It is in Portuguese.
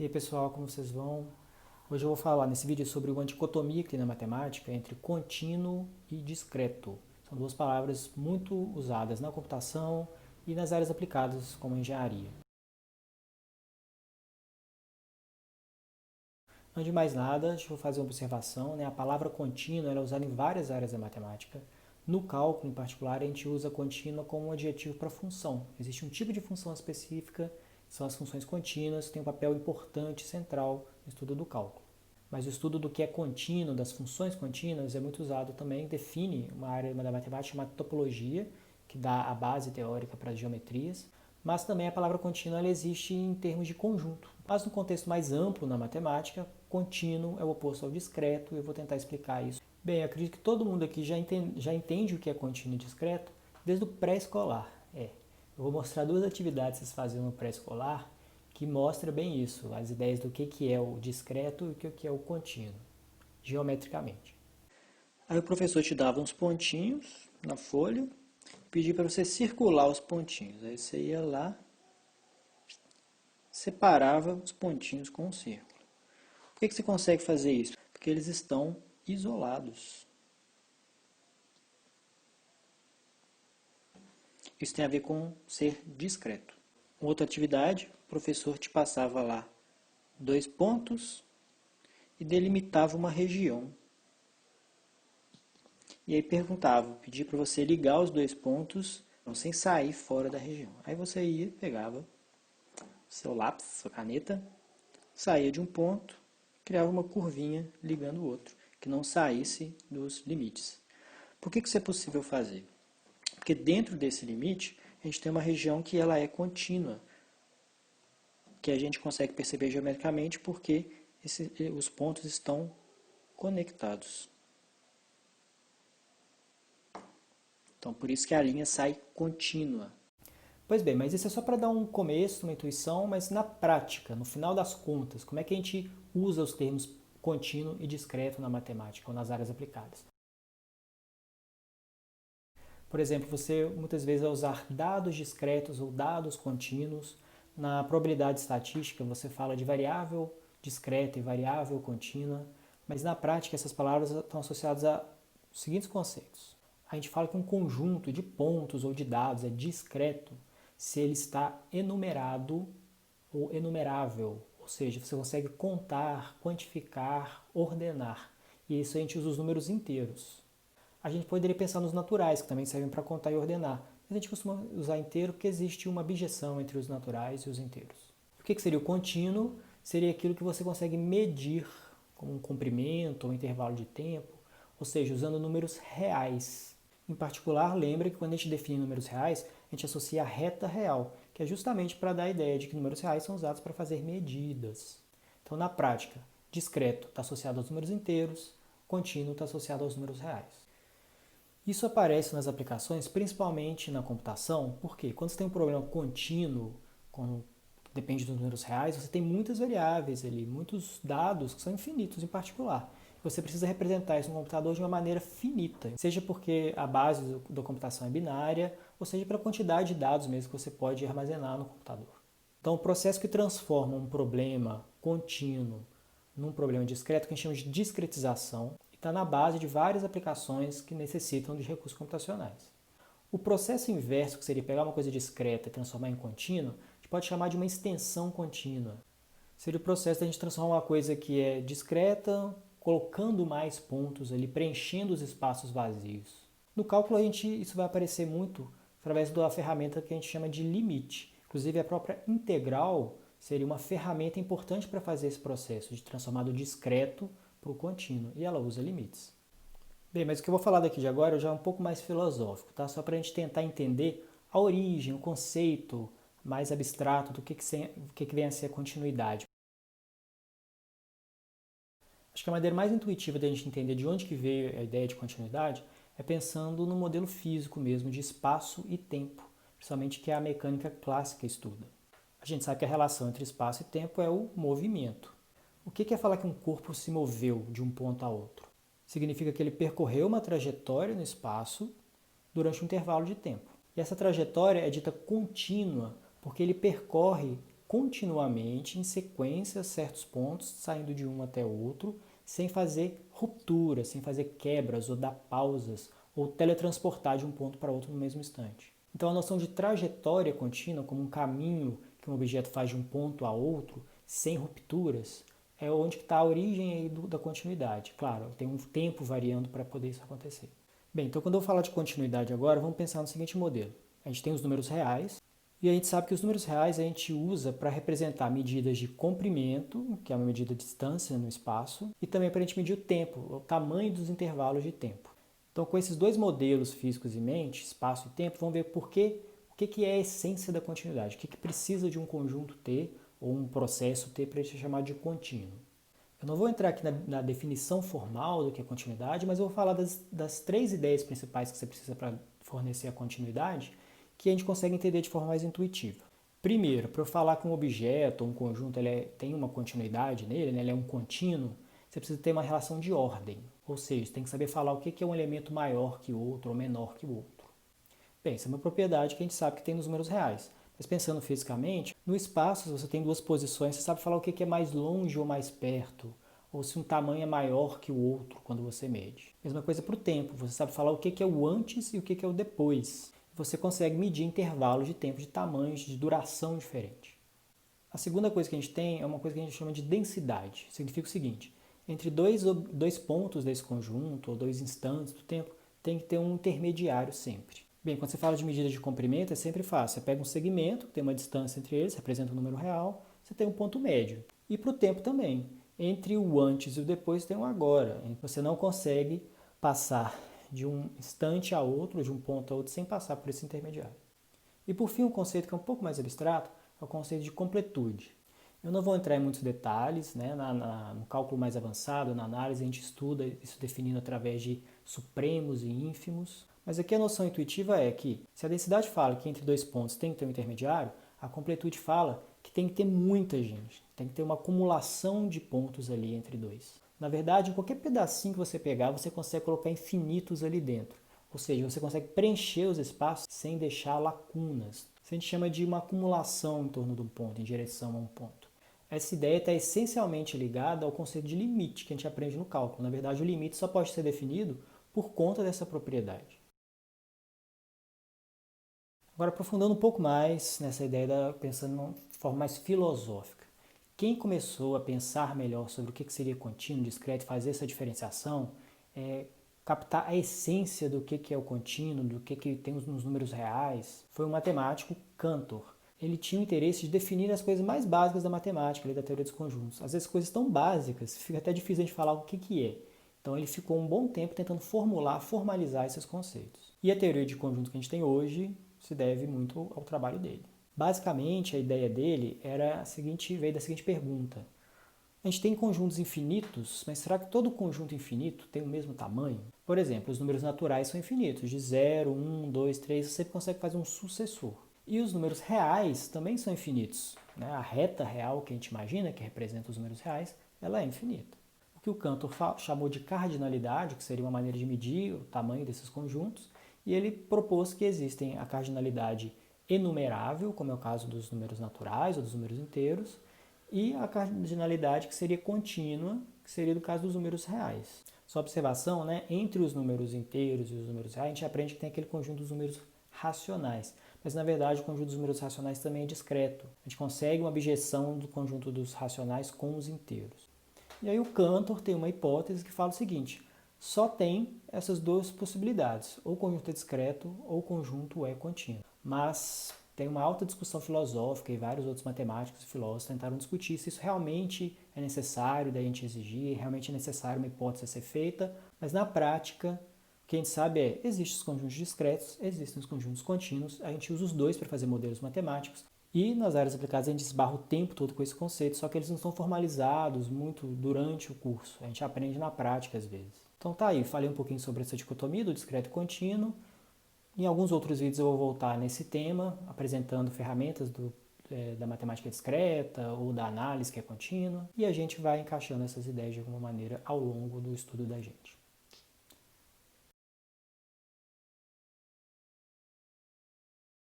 E aí pessoal, como vocês vão? Hoje eu vou falar nesse vídeo sobre uma dicotomia que tem na matemática entre contínuo e discreto. São duas palavras muito usadas na computação e nas áreas aplicadas como a engenharia. Antes de mais nada, deixa eu fazer uma observação. A palavra contínua é usada em várias áreas da matemática. No cálculo, em particular, a gente usa contínua como um adjetivo para função. Existe um tipo de função específica, que são as funções contínuas, que tem um papel importante, central no estudo do cálculo. Mas o estudo do que é contínuo, das funções contínuas, é muito usado também, define uma área da matemática chamada topologia, que dá a base teórica para as geometrias, mas também a palavra contínua ela existe em termos de conjunto. Mas no contexto mais amplo na matemática, contínuo é o oposto ao discreto, e eu vou tentar explicar isso. Bem, eu acredito que todo mundo aqui já entende o que é contínuo e discreto desde o pré-escolar. Eu vou mostrar duas atividades que vocês faziam no pré-escolar que mostra bem isso, as ideias do que é o discreto e o que é o contínuo, geometricamente. Aí o professor te dava uns pontinhos na folha, pedia para você circular os pontinhos. Aí você ia lá, separava os pontinhos com um círculo. Por que você consegue fazer isso? Porque eles estão isolados. Isso tem a ver com ser discreto. Outra atividade, o professor te passava lá 2 pontos e delimitava uma região. E aí perguntava, pedia para você ligar os 2 pontos sem sair fora da região. Aí você ia, pegava seu lápis, sua caneta, saía de um ponto, criava uma curvinha ligando o outro, que não saísse dos limites. Por que isso é possível fazer? Porque dentro desse limite, a gente tem uma região que ela é contínua, que a gente consegue perceber geometricamente porque os pontos estão conectados. Então, por isso que a linha sai contínua. Pois bem, mas isso é só para dar um começo, uma intuição, mas na prática, no final das contas, como é que a gente usa os termos contínuo e discreto na matemática ou nas áreas aplicadas? Por exemplo, você muitas vezes vai usar dados discretos ou dados contínuos. Na probabilidade estatística, você fala de variável discreta e variável contínua, mas na prática essas palavras estão associadas a os seguintes conceitos. A gente fala que um conjunto de pontos ou de dados é discreto se ele está enumerado ou enumerável, ou seja, você consegue contar, quantificar, ordenar. E isso a gente usa os números inteiros. A gente poderia pensar nos naturais, que também servem para contar e ordenar. Mas a gente costuma usar inteiro porque existe uma abjeção entre os naturais e os inteiros. O que seria o contínuo? Seria aquilo que você consegue medir como um comprimento ou um intervalo de tempo, ou seja, usando números reais. Em particular, lembre que quando a gente define números reais, a gente associa a reta real, que é justamente para dar a ideia de que números reais são usados para fazer medidas. Então, na prática, discreto está associado aos números inteiros, contínuo está associado aos números reais. Isso aparece nas aplicações, principalmente na computação, porque quando você tem um problema contínuo, depende dos números reais, você tem muitas variáveis ali, muitos dados que são infinitos em particular. Você precisa representar isso no computador de uma maneira finita, seja porque a base da computação é binária, ou seja pela quantidade de dados mesmo que você pode armazenar no computador. Então, o processo que transforma um problema contínuo num problema discreto, que a gente chama de discretização, está na base de várias aplicações que necessitam de recursos computacionais. O processo inverso, que seria pegar uma coisa discreta e transformar em contínua, a gente pode chamar de uma extensão contínua. Seria o processo de a gente transformar uma coisa que é discreta, colocando mais pontos ali, preenchendo os espaços vazios. No cálculo, isso vai aparecer muito através da ferramenta que a gente chama de limite. Inclusive, a própria integral seria uma ferramenta importante para fazer esse processo de transformar do discreto para o contínuo, e ela usa limites. Bem, mas o que eu vou falar daqui de agora já é um pouco mais filosófico, tá? Só para a gente tentar entender a origem, o conceito mais abstrato do que vem a ser a continuidade. Acho que a maneira mais intuitiva da gente entender de onde que veio a ideia de continuidade é pensando no modelo físico mesmo de espaço e tempo, principalmente que a mecânica clássica estuda. A gente sabe que a relação entre espaço e tempo é o movimento. O que é falar que um corpo se moveu de um ponto a outro? Significa que ele percorreu uma trajetória no espaço durante um intervalo de tempo. E essa trajetória é dita contínua porque ele percorre continuamente, em sequência, certos pontos, saindo de um até outro, sem fazer rupturas, sem fazer quebras ou dar pausas, ou teletransportar de um ponto para outro no mesmo instante. Então a noção de trajetória contínua, como um caminho que um objeto faz de um ponto a outro, sem rupturas, é onde está a origem aí da continuidade. Claro, tem um tempo variando para poder isso acontecer. Bem, então quando eu falar de continuidade agora, vamos pensar no seguinte modelo. A gente tem os números reais, e a gente sabe que os números reais a gente usa para representar medidas de comprimento, que é uma medida de distância no espaço, e também para a gente medir o tempo, o tamanho dos intervalos de tempo. Então, com esses dois modelos físicos em mente, espaço e tempo, vamos ver o que é a essência da continuidade, o que precisa de um conjunto T ou um processo T para a gente chamar de contínuo. Eu não vou entrar aqui na definição formal do que é continuidade, mas eu vou falar das três ideias principais que você precisa para fornecer a continuidade, que a gente consegue entender de forma mais intuitiva. Primeiro, para eu falar que um objeto ou um conjunto tem uma continuidade nele, né, ele é um contínuo, você precisa ter uma relação de ordem. Ou seja, você tem que saber falar o que é um elemento maior que o outro ou menor que o outro. Bem, isso é uma propriedade que a gente sabe que tem nos números reais. Mas pensando fisicamente, no espaço, se você tem duas posições, você sabe falar o que é mais longe ou mais perto, ou se um tamanho é maior que o outro quando você mede. Mesma coisa para o tempo, você sabe falar o que é o antes e o que é o depois. Você consegue medir intervalos de tempo, de tamanhos, de duração diferente. A segunda coisa que a gente tem é uma coisa que a gente chama de densidade. Significa o seguinte, entre dois pontos desse conjunto, ou dois instantes do tempo, tem que ter um intermediário sempre. Bem, quando você fala de medida de comprimento, é sempre fácil. Você pega um segmento, tem uma distância entre eles, representa um número real, você tem um ponto médio. E para o tempo também. Entre o antes e o depois tem um agora. Você não consegue passar de um instante a outro, de um ponto a outro, sem passar por esse intermediário. E por fim, um conceito que é um pouco mais abstrato é o conceito de completude. Eu não vou entrar em muitos detalhes, né? No cálculo mais avançado, na análise, a gente estuda isso definindo através de supremos e ínfimos. Mas aqui a noção intuitiva é que, se a densidade fala que entre dois pontos tem que ter um intermediário, a completude fala que tem que ter muita gente, tem que ter uma acumulação de pontos ali entre dois. Na verdade, em qualquer pedacinho que você pegar, você consegue colocar infinitos ali dentro. Ou seja, você consegue preencher os espaços sem deixar lacunas. Isso a gente chama de uma acumulação em torno de um ponto, em direção a um ponto. Essa ideia está essencialmente ligada ao conceito de limite que a gente aprende no cálculo. Na verdade, o limite só pode ser definido por conta dessa propriedade. Agora, aprofundando um pouco mais nessa ideia, pensando de forma mais filosófica. Quem começou a pensar melhor sobre o que seria contínuo, discreto, fazer essa diferenciação, captar a essência do que é o contínuo, do que tem nos números reais, foi o matemático Cantor. Ele tinha o interesse de definir as coisas mais básicas da matemática, da teoria dos conjuntos. Às vezes coisas tão básicas, fica até difícil a gente falar o que é. Então ele ficou um bom tempo tentando formalizar esses conceitos. E a teoria de conjuntos que a gente tem hoje se deve muito ao trabalho dele. Basicamente, a ideia dele veio da seguinte pergunta. A gente tem conjuntos infinitos, mas será que todo conjunto infinito tem o mesmo tamanho? Por exemplo, os números naturais são infinitos, de 0, 1, 2, 3, você sempre consegue fazer um sucessor. E os números reais também são infinitos. Né? A reta real que a gente imagina, que representa os números reais, ela é infinita. O que o Cantor chamou de cardinalidade, que seria uma maneira de medir o tamanho desses conjuntos, e ele propôs que existem a cardinalidade enumerável, como é o caso dos números naturais ou dos números inteiros, e a cardinalidade que seria contínua, que seria do caso dos números reais. Só observação, né? Entre os números inteiros e os números reais, a gente aprende que tem aquele conjunto dos números racionais. Mas, na verdade, o conjunto dos números racionais também é discreto. A gente consegue uma objeção do conjunto dos racionais com os inteiros. E aí o Cantor tem uma hipótese que fala o seguinte, só tem essas duas possibilidades, ou o conjunto é discreto ou o conjunto é contínuo. Mas tem uma alta discussão filosófica e vários outros matemáticos e filósofos tentaram discutir se isso realmente é necessário da gente exigir, realmente é necessário uma hipótese a ser feita, mas na prática o que a gente sabe existem os conjuntos discretos, existem os conjuntos contínuos, a gente usa os dois para fazer modelos matemáticos, e nas áreas aplicadas a gente esbarra o tempo todo com esse conceito, só que eles não estão formalizados muito durante o curso, a gente aprende na prática às vezes. Então tá aí, falei um pouquinho sobre essa dicotomia do discreto e contínuo. Em alguns outros vídeos eu vou voltar nesse tema, apresentando ferramentas da matemática discreta ou da análise que é contínua, e a gente vai encaixando essas ideias de alguma maneira ao longo do estudo da gente.